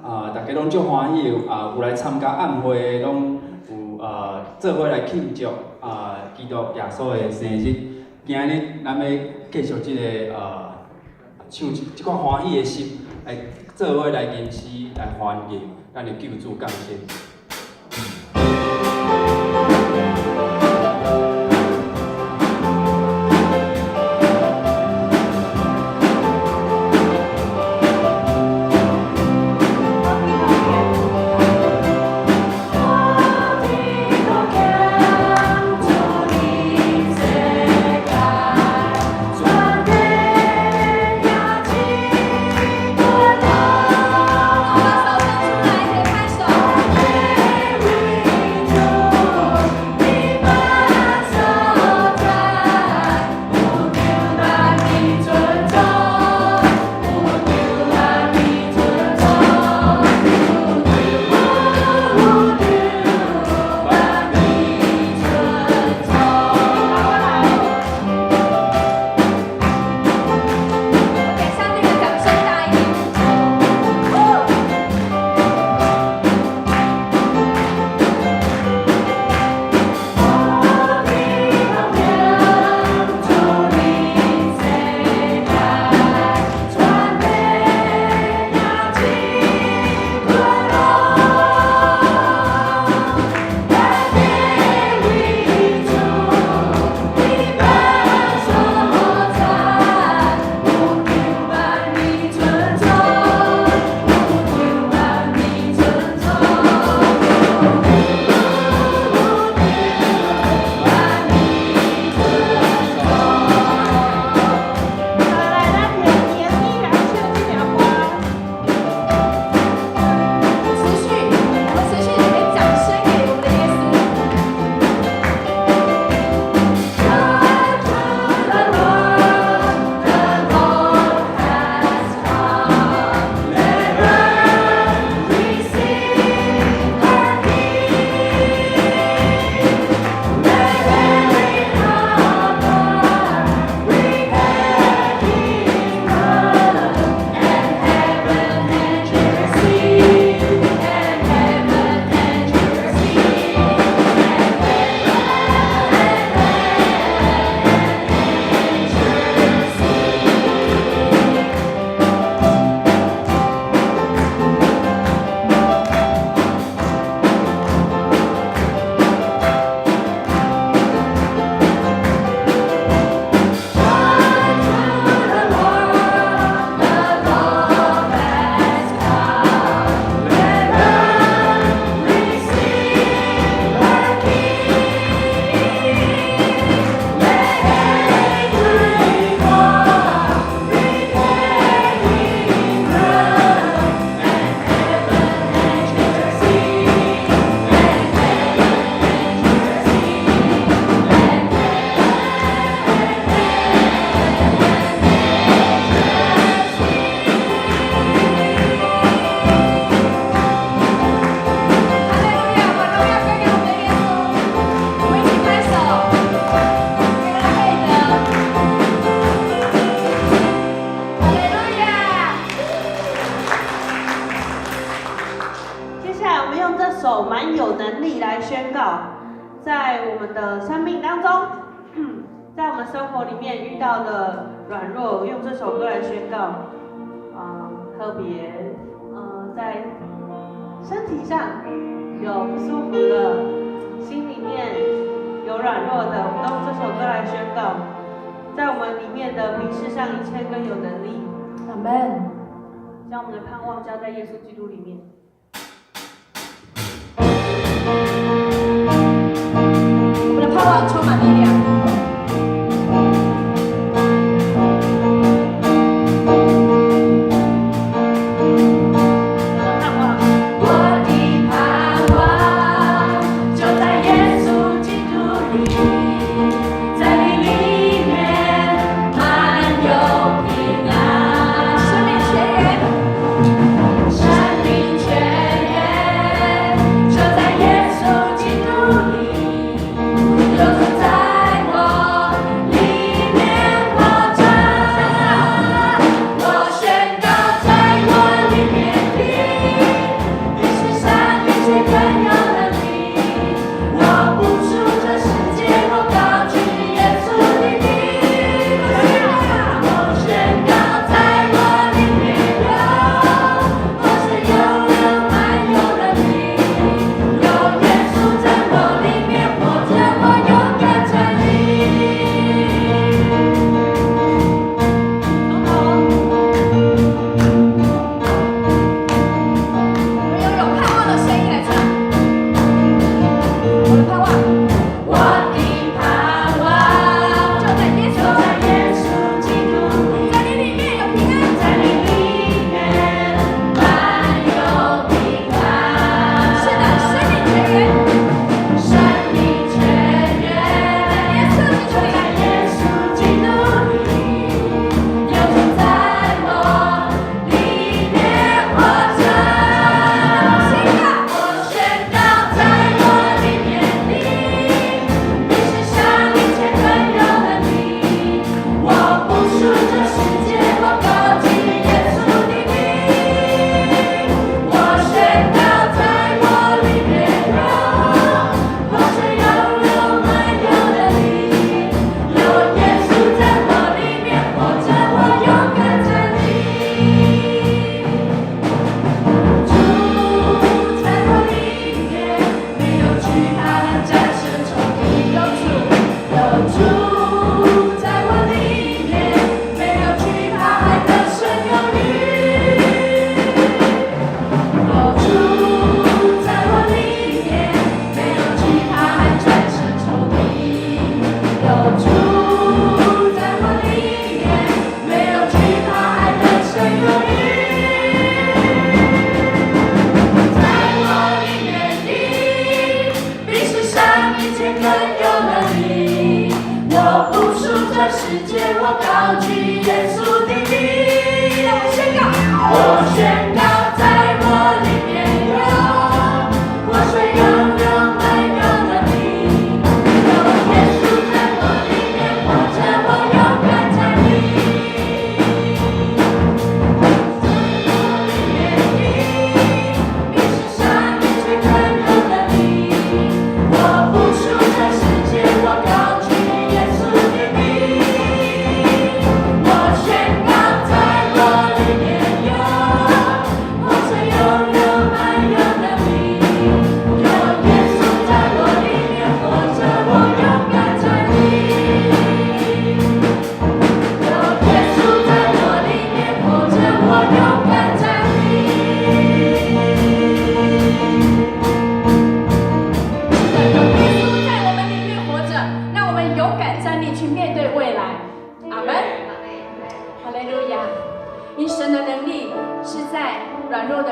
大家拢足欢喜有来参加暗会，拢有做伙来庆祝基督耶稣的生日。今日咱要继续唱即款欢喜的心，来做伙来吟诗来欢迎咱的救主降生。特别在身体上有不舒服的，心里面有软弱的，我们都用这首歌来宣告，在我们里面的比世上一切更有能力。阿门。将我们的盼望交在耶稣基督里面。我们的盼望充满力量。生命泉源。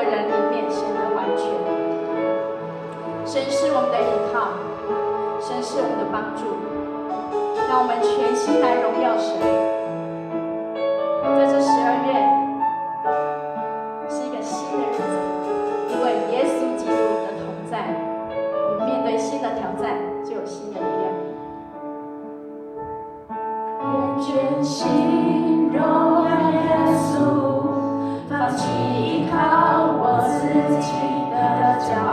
的人里面显得完全。神是我们的依靠，神是我们的帮助，让我们全心来荣耀神。在这12月是一个新的日子，因为耶稣基督的同在，我们面对新的挑战就有新的力量。愿全心荣耀耶稣，放弃依靠我自己的骄傲。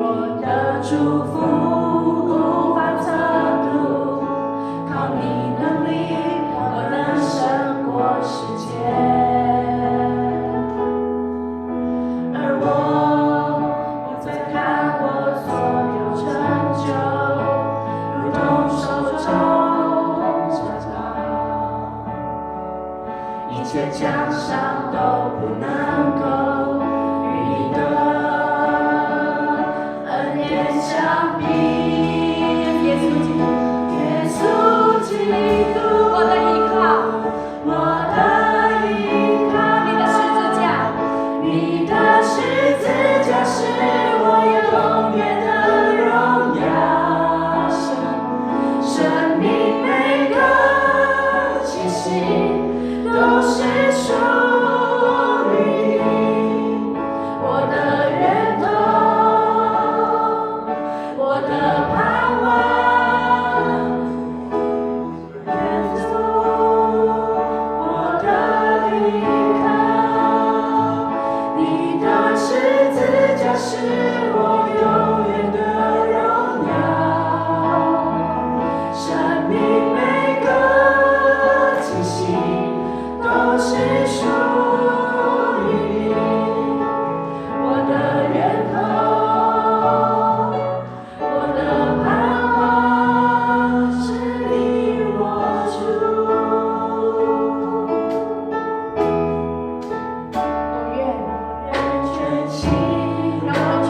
我的祝福无法测度，靠你能力，我能胜过世界。而我不再看我所有成就，如同手中珍宝，一切奖赏都不能够与你的恩典相比。耶稣基督，耶稣基督，我的依靠，我的依靠，你的十字架，你的十字架是我永远的荣耀。生命每个气息都是属于你，我的源头，我的盼望。耶稣，我的依靠，你的十字架是我永远的荣耀。生命每个气息都是属于你，我的源头，我的盼望是你我主。我愿愿全心让我们全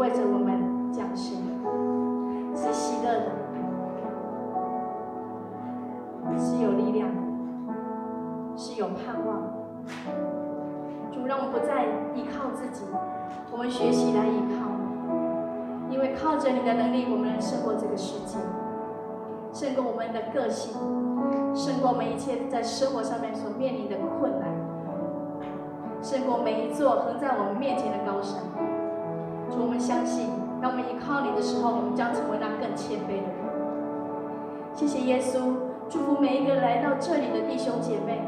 为着我们降生，是喜乐的，是有力量的，是有盼望的。主，让我们不再依靠自己，我们学习来依靠你，因为靠着你的能力，我们能胜过这个世界，胜过我们的个性，胜过我们一切在生活上面所面临的困难，胜过每一座横在我们面前的高山。主，我们相信，当我们依靠你的时候，我们将成为那更谦卑的人。谢谢耶稣，祝福每一个来到这里的弟兄姐妹。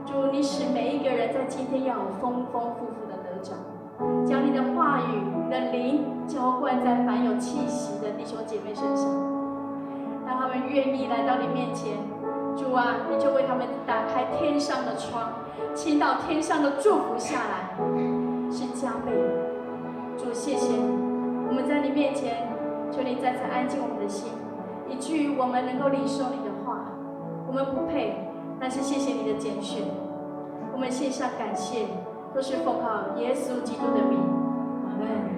主，你使每一个人在今天要有丰丰富富的得着，将你的话语、你的灵浇灌在凡有气息的弟兄姐妹身上，让他们愿意来到你面前。主啊，你就为他们打开天上的窗，倾倒天上的祝福下来，是加倍的。主，谢谢你，我们在你面前，求你再次安静我们的心，以至于我们能够领受你的话。我们不配，但是谢谢你的拣选，我们献上感谢，都是奉靠耶稣基督的名，阿们。